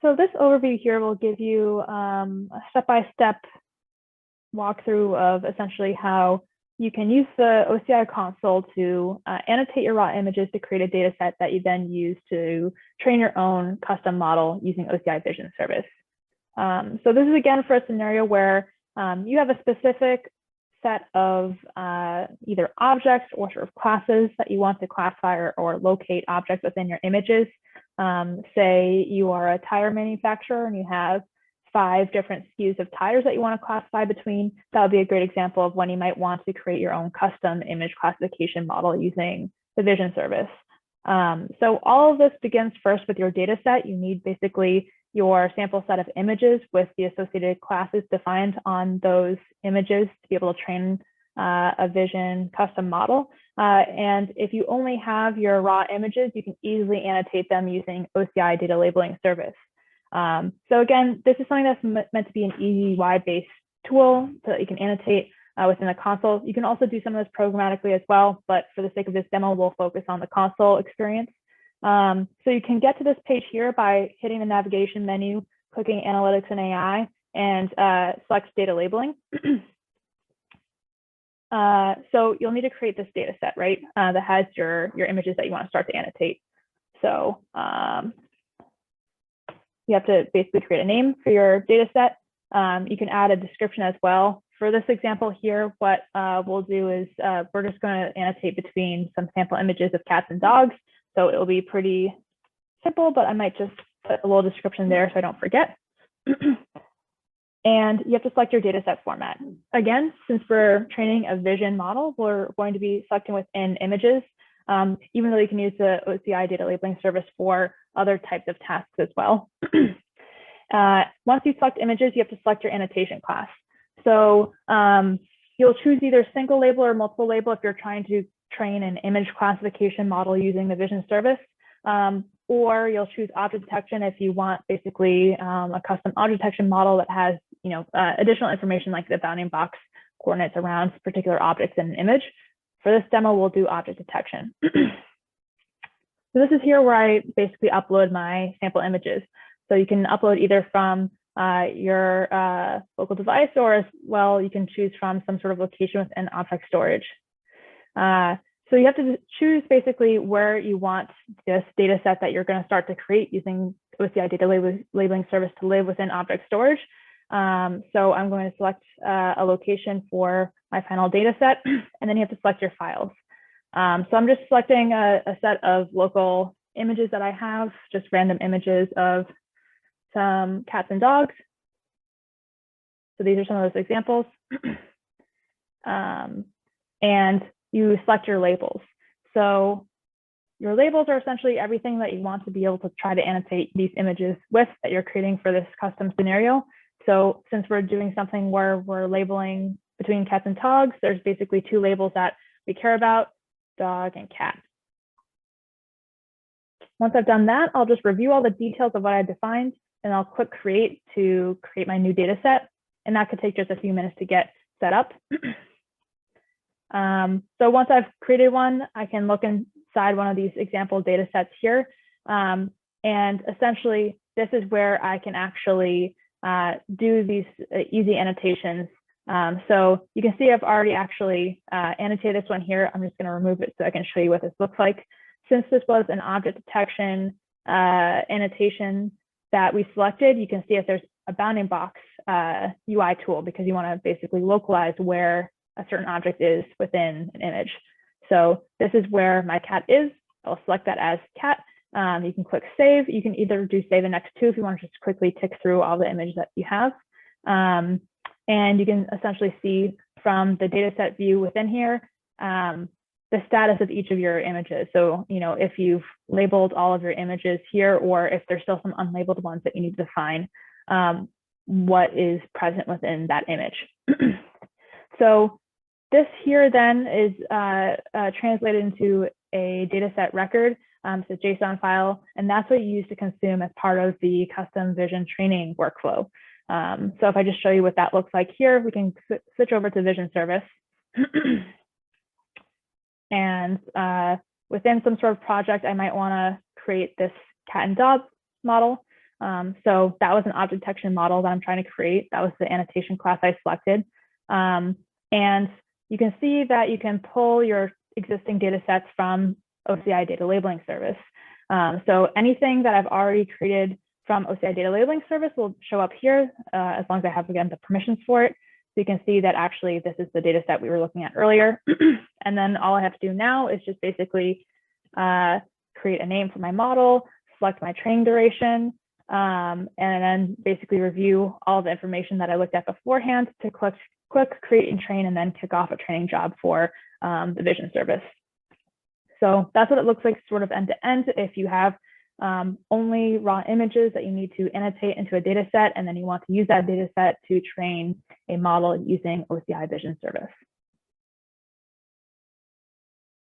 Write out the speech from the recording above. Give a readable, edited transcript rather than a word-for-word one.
So this overview here will give you a step-by-step walkthrough of essentially how you can use the OCI console to annotate your raw images to create a data set that you then use to train your own custom model using OCI Vision Service. So this is again for a scenario where you have a specific set of either objects or sort of classes that you want to classify or locate objects within your images. Say you are a tire manufacturer and you have 5 different SKUs of tires that you want to classify between. That would be a great example of when you might want to create your own custom image classification model using the Vision service. So all of this begins first with your data set. You need basically your sample set of images with the associated classes defined on those images to be able to train a Vision custom model. And if you only have your raw images, you can easily annotate them using OCI Data Labeling Service. So again, this is something that's meant to be an easy wide-based tool so that you can annotate within the console. You can also do some of this programmatically as well, but for the sake of this demo, we'll focus on the console experience. So you can get to this page here by hitting the navigation menu, clicking Analytics and AI, and select Data Labeling. So you'll need to create this data set, right, that has your images that you want to start to annotate. So you have to basically create a name for your data set. You can add a description as well. For this example here, what we'll do is we're just going to annotate between some sample images of cats and dogs. So it will be pretty simple, but I might just put a little description there so I don't forget. And you have to select your data set format. Again, since we're training a vision model, we're going to be selecting within images, even though you can use the OCI Data Labeling Service for other types of tasks as well. Once you select images, you have to select your annotation class. So you'll choose either single label or multiple label if you're trying to train an image classification model using the Vision service, or you'll choose object detection if you want basically a custom object detection model that has additional information like the bounding box coordinates around particular objects in an image. For this demo, we'll do object detection. So this is here where I basically upload my sample images. So you can upload either from your local device, or as well, you can choose from some sort of location within object storage. So you have to choose basically where you want this data set that you're going to start to create using OCI Data Labeling Service to live within object storage. So I'm going to select a location for my final data set, and then you have to select your files. So I'm just selecting a set of local images that I have, just random images of some cats and dogs. So these are some of those examples. And you select your labels. So your labels are essentially everything that you want to be able to try to annotate these images with that you're creating for this custom scenario. So since we're doing something where we're labeling between cats and dogs, there's basically 2 labels that we care about, dog and cat. Once I've done that, I'll just review all the details of what I defined, and I'll click create to create my new data set. And that could take just a few minutes to get set up. So once I've created one, I can look inside one of these example data sets here. And essentially, this is where I can actually do these easy annotations. So you can see I've already actually annotated this one here. I'm just going to remove it so I can show you what this looks like. Since this was an object detection annotation that we selected, you can see if there's a bounding box UI tool, because you want to basically localize where a certain object is within an image. So this is where my cat is. I'll select that as cat. You can click save. You can either do save the next 2 if you want to just quickly tick through all the images that you have. And you can essentially see from the data set view within here, the status of each of your images. So, if you've labeled all of your images here, or if there's still some unlabeled ones that you need to define what is present within that image. So this here then is translated into a dataset record, so JSON file, and that's what you use to consume as part of the custom vision training workflow. So if I just show you what that looks like here, we can switch over to Vision Service. And within some sort of project, I might want to create this cat and dog model. So that was an object detection model that I'm trying to create. That was the annotation class I selected. And you can see that you can pull your existing data sets from OCI Data Labeling Service. So anything that I've already created from OCI Data Labeling Service will show up here as long as I have, again, the permissions for it. So you can see that actually this is the data set we were looking at earlier. And then all I have to do now is just basically create a name for my model, select my training duration, and then basically review all the information that I looked at beforehand to click create and train, and then kick off a training job for the Vision service. So that's what it looks like sort of end to end. If you have only raw images that you need to annotate into a data set, and then you want to use that data set to train a model using OCI Vision service.